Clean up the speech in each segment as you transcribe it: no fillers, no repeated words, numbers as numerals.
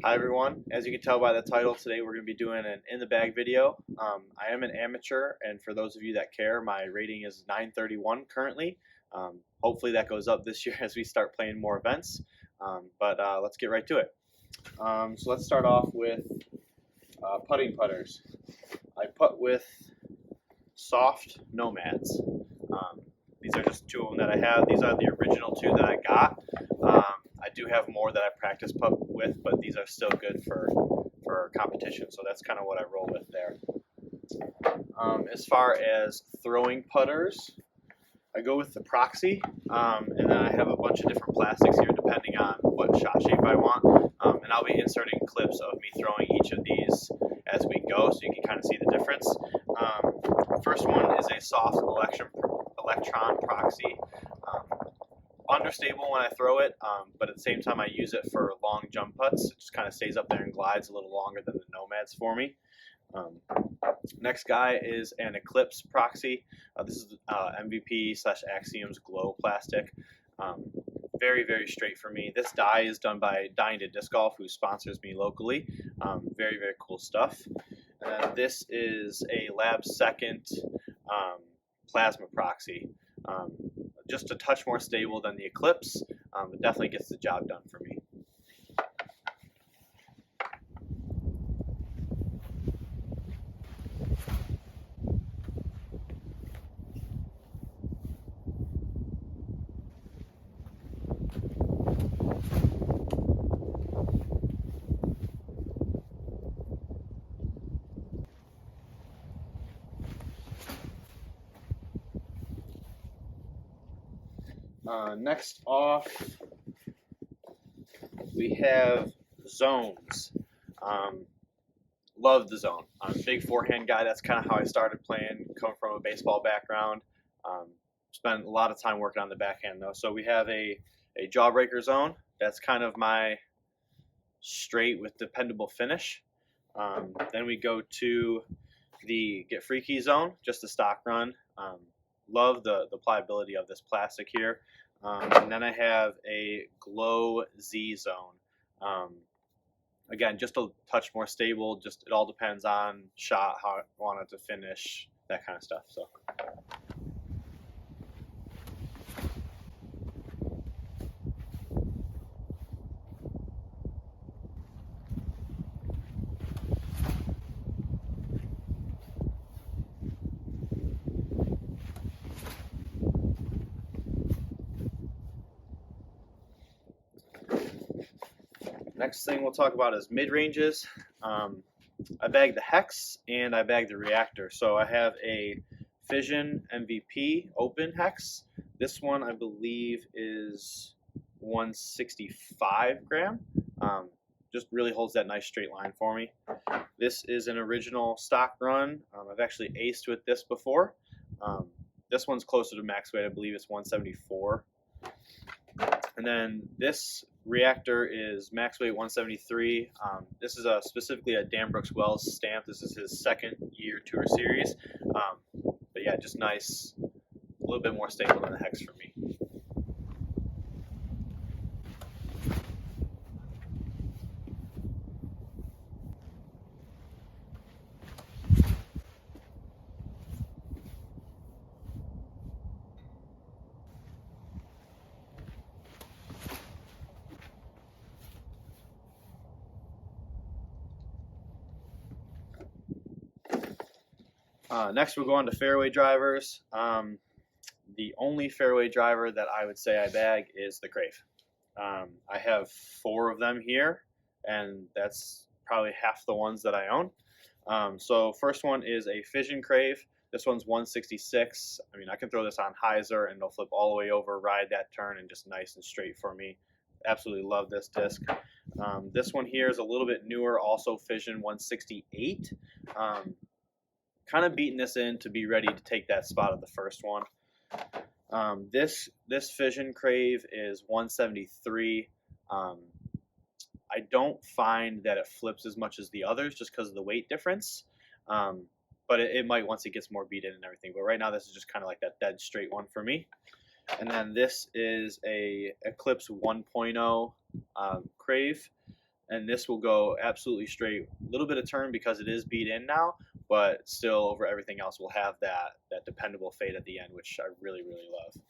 Hi everyone, as you can tell by the title, today we're going to be doing an in the bag video. I am an amateur, and for those of you that care, my rating is 931 currently. Hopefully that goes up this year as we start playing more events, but let's get right to it. So let's start off with putting putters. I putt with Soft Nomads. These are just two of them that I have. These are the original two that I got. I do have more that I practice putt with, but these are still good for competition, so that's kind of what I roll with there. As far as throwing putters, I go with the Proxy, and then I have a bunch of different plastics here depending on what shot shape I want, and I'll be inserting clips of me throwing each of these as we go so you can kind of see the difference. First one is a soft electron Proxy. Understable when I throw it, but at the same time I use it for long jump putts. It just kind of stays up there and glides a little longer than the Nomads for me. Next guy is an Eclipse Proxy. This is MVP/Axiom's Glow plastic. Very, very straight for me. This die is done by Dying to Disc Golf, who sponsors me locally. Very, very cool stuff. And then this is a Lab Second Plasma Proxy. Just a touch more stable than the Eclipse. It definitely gets the job done for me. Next off, we have zones. Love the zone. I'm a big forehand guy. That's kind of how I started playing, coming from a baseball background. Spent a lot of time working on the backhand though. So we have a jawbreaker zone. That's kind of my straight with dependable finish. Then we go to the Get Freaky zone, just a stock run. Love the pliability of this plastic here. And then I have a Glow Z zone. Again, just a touch more stable. Just it all depends on shot, how I want it to finish, that kind of stuff. So. Next thing we'll talk about is mid-ranges. I bag the Hex and I bag the Reactor. So I have a Fission MVP Open Hex. This one I believe is 165 gram. Just really holds that nice straight line for me. This is an original stock run. I've actually aced with this before. This one's closer to max weight. I believe it's 174. And then this Reactor is max weight 173. This is specifically a Dan Brooks Wells stamp. This is his second year tour series. But yeah, just nice, a little bit more stable than the Hex for me. Next, we'll go on to fairway drivers. The only fairway driver that I would say I bag is the Crave. I have 4 of them here, and that's probably half the ones that I own. So first one is a Fission Crave. This one's 166. I mean, I can throw this on hyzer and it'll flip all the way over, ride that turn, and just nice and straight for me. Absolutely love this disc. This one here is a little bit newer, also Fission 168. Kind of beating this in to be ready to take that spot of the first one. This Fission Crave is 173. I don't find that it flips as much as the others just because of the weight difference. But it might once it gets more beat in and everything. But right now this is just kind of like that dead straight one for me. And then this is a Eclipse 1.0 Crave. and this will go absolutely straight. A little bit of turn because it is beat in now, but still over everything else will have that dependable fade at the end, which I really love.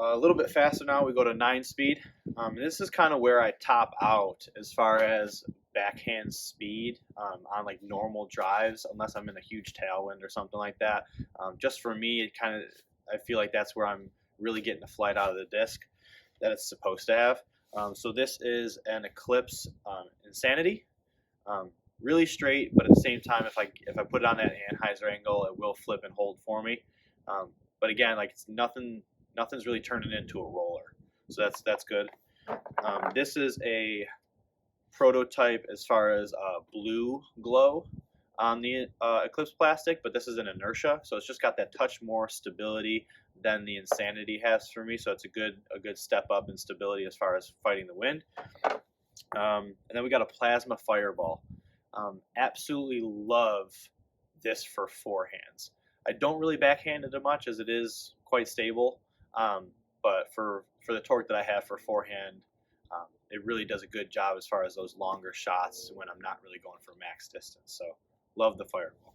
A little bit faster now, we go to 9 speed. And this is kind of where I top out as far as backhand speed on like normal drives, unless I'm in a huge tailwind or something like that. Just for me, I feel like that's where I'm really getting the flight out of the disc that it's supposed to have. So this is an Eclipse Insanity. Really straight, but at the same time, if I put it on that Anheuser angle, it will flip and hold for me. But again, like it's nothing's really turning into a roller, so that's good. This is a prototype as far as blue glow on the Eclipse plastic, but this is an inertia, so it's just got that touch more stability than the Insanity has for me. So it's a good step up in stability as far as fighting the wind. And then we got a Plasma Fireball. Absolutely love this for forehands. I don't really backhand it much as it is quite stable, but for the torque that I have for forehand, it really does a good job as far as those longer shots when I'm not really going for max distance. So love the Fireball.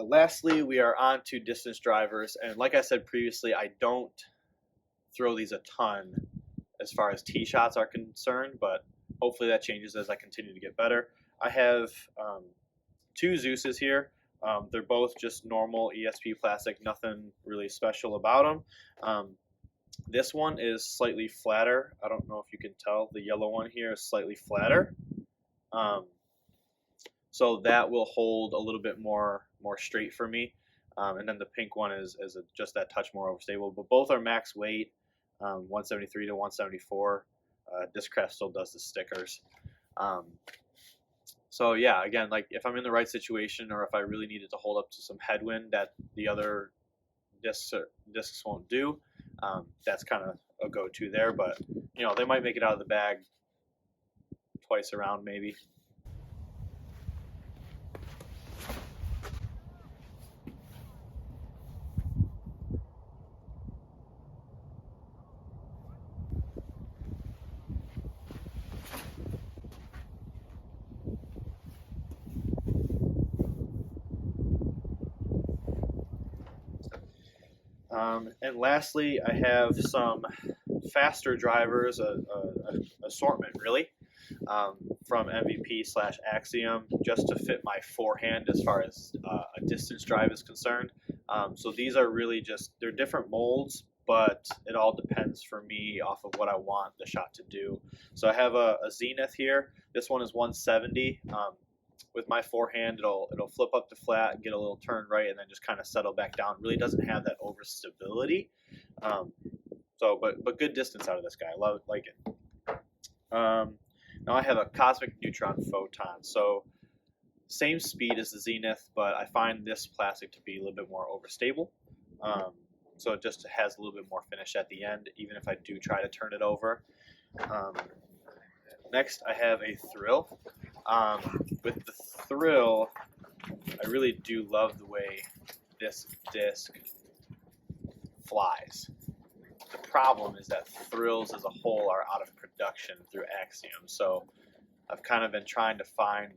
Lastly, we are on to distance drivers, and like I said previously, I don't throw these a ton as far as tee shots are concerned, but hopefully that changes as I continue to get better. I have 2 Zeuses here. They're both just normal ESP plastic, nothing really special about them. This one is slightly flatter. I don't know if you can tell. The yellow one here is slightly flatter. So that will hold a little bit more straight for me. And then the pink one is just that touch more overstable. But both are max weight, 173 to 174. Discraft still does the stickers. So yeah, again, like if I'm in the right situation or if I really needed to hold up to some headwind that the other discs won't do, that's kind of a go-to there. But you know, they might make it out of the bag twice around maybe. And lastly, I have some faster drivers, assortment really, from MVP/Axiom, just to fit my forehand as far as a distance drive is concerned. So these are really they're different molds, but it all depends for me off of what I want the shot to do. So I have a Zenith here. This one is 170. With my forehand, it'll flip up to flat, get a little turn right, and then just kind of settle back down. Really doesn't have that overstability. But good distance out of this guy. Like it. Now I have a Cosmic Neutron Photon. So same speed as the Zenith, but I find this plastic to be a little bit more overstable. So it just has a little bit more finish at the end, even if I do try to turn it over. Next, I have a Thrill. With the Thrill, I really do love the way this disc flies. The problem is that Thrills as a whole are out of production through Axiom, so I've kind of been trying to find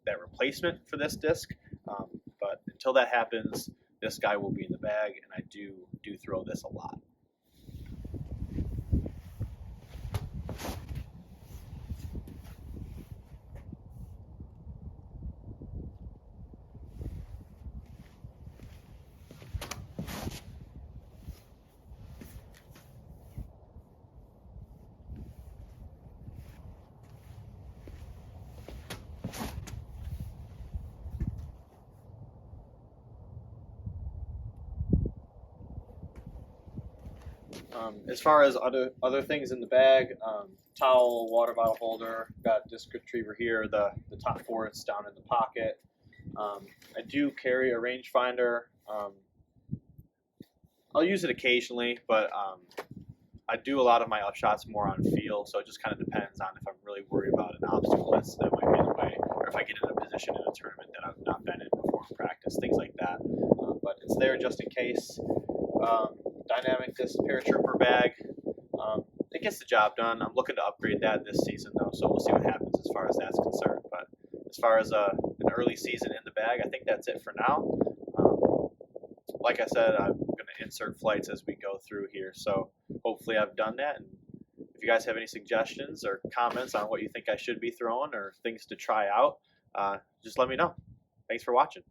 that replacement for this disc. But until that happens, this guy will be in the bag, and I do throw this a lot. As far as other things in the bag, towel, water bottle holder, got disc retriever here. The top four is down in the pocket. I do carry a rangefinder. I'll use it occasionally, but I do a lot of my upshots more on feel, so it just kind of depends on if I'm really worried about an obstacle that might be in the way, or if I get in a position in a tournament that I've not been in before in practice, things like that. But it's there just in case. Dynamic disc paratrooper bag. It gets the job done. I'm looking to upgrade that this season though, so we'll see what happens as far as that's concerned. But as far as an early season in the bag, I think that's it for now. Like I said, I'm going to insert flights as we go through here, so hopefully I've done that. And if you guys have any suggestions or comments on what you think I should be throwing or things to try out, just let me know. Thanks for watching.